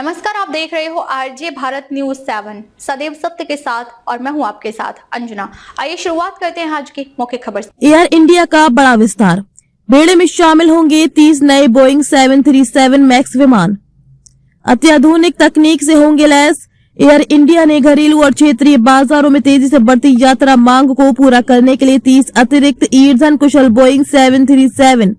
नमस्कार, आप देख रहे हो आरजे भारत न्यूज 7 सदैव सत्य के साथ और मैं हूं आपके साथ अंजना। आइए शुरुआत करते हैं आज की मुख्य खबर से। एयर इंडिया का बड़ा विस्तार, बेड़े में शामिल होंगे 30 नए बोइंग 737 मैक्स विमान, अत्याधुनिक तकनीक से होंगे लैस। एयर इंडिया ने घरेलू और क्षेत्रीय बाजारों में तेजी से बढ़ती यात्रा मांग को पूरा करने के लिए 30 अतिरिक्त ईंधन कुशल बोइंग 737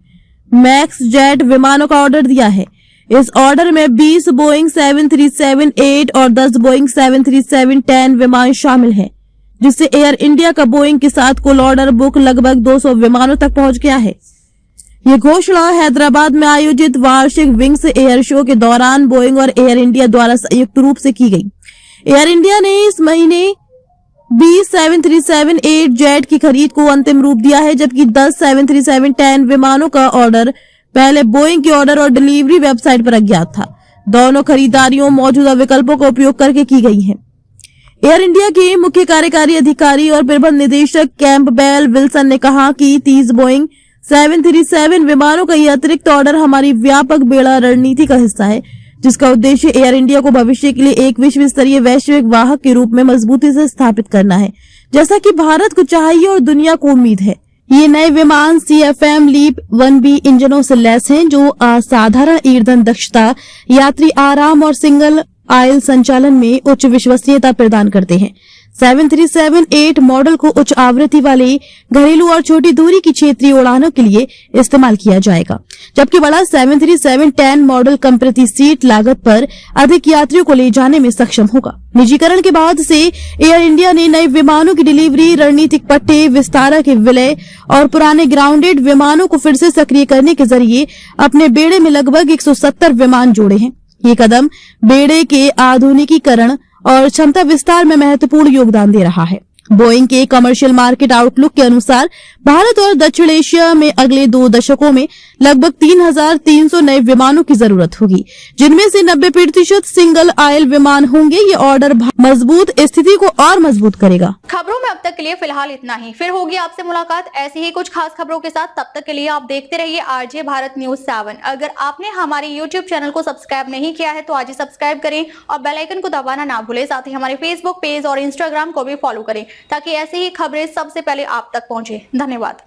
मैक्स जेट विमानों का ऑर्डर दिया है। इस ऑर्डर में 20 बोइंग 737-8 और 10 बोइंग 737-10 विमान शामिल हैं, जिससे एयर इंडिया का बोइंग के साथ कुल ऑर्डर बुक लगभग 200 विमानों तक पहुंच गया है। ये घोषणा हैदराबाद में आयोजित वार्षिक विंग्स एयर शो के दौरान बोइंग और एयर इंडिया द्वारा संयुक्त रूप से की गई। एयर इंडिया ने इस महीने 20 737-8 जेट की खरीद को अंतिम रूप दिया है, जबकि 10 737-10 विमानों का ऑर्डर पहले बोइंग के ऑर्डर और डिलीवरी वेबसाइट पर अज्ञात था। दोनों खरीदारियों मौजूदा विकल्पों का उपयोग करके की गई हैं। एयर इंडिया के मुख्य कार्यकारी अधिकारी और प्रबंध निदेशक कैंपबेल विल्सन ने कहा कि 30 बोइंग 737 विमानों का यह अतिरिक्त ऑर्डर हमारी व्यापक बेड़ा रणनीति का हिस्सा है, जिसका उद्देश्य एयर इंडिया को भविष्य के लिए एक विश्व स्तरीय वैश्विक वाहक के रूप में मजबूती से स्थापित करना है, जैसा कि भारत को चाहिए और दुनिया को उम्मीद है। ये नए विमान CFM LEAP 1B इंजनों से लैस हैं, जो असाधारण ईंधन दक्षता, यात्री आराम और सिंगल आयल संचालन में उच्च विश्वसनीयता प्रदान करते हैं। 737-8 मॉडल को उच्च आवृत्ति वाले घरेलू और छोटी दूरी की क्षेत्रीय उड़ानों के लिए इस्तेमाल किया जाएगा, जबकि बड़ा 737-10 मॉडल कम प्रति सीट लागत पर अधिक यात्रियों को ले जाने में सक्षम होगा। निजीकरण के बाद से एयर इंडिया ने नए विमानों की डिलीवरी, रणनीतिक पट्टे, विस्तारा के विलय और पुराने ग्राउंडेड विमानों को फिर से सक्रिय करने के जरिए अपने बेड़े में लगभग 170 विमान जोड़े हैं। ये कदम बेड़े के आधुनिकीकरण और क्षमता विस्तार में महत्वपूर्ण योगदान दे रहा है। बोइंग के कमर्शियल मार्केट आउटलुक के अनुसार भारत और दक्षिण एशिया में अगले 2 दशकों में लगभग 3,300 नए विमानों की जरूरत होगी, जिनमें से 90% सिंगल आयल विमान होंगे। ये ऑर्डर मजबूत स्थिति को और मजबूत करेगा। खबरों में अब तक के लिए फिलहाल इतना ही। फिर होगी आपसे मुलाकात ऐसी ही कुछ खास खबरों के साथ। तब तक के लिए आप देखते रहिए आरजे भारत न्यूज 7। अगर आपने हमारे यूट्यूब चैनल को सब्सक्राइब नहीं किया है तो आज ही सब्सक्राइब करें और बेल आइकन को दबाना ना भूलें। साथ ही हमारे फेसबुक पेज और इंस्टाग्राम को भी फॉलो करें, ताकि ऐसी ही खबरें सबसे पहले आप तक पहुंचे। धन्यवाद।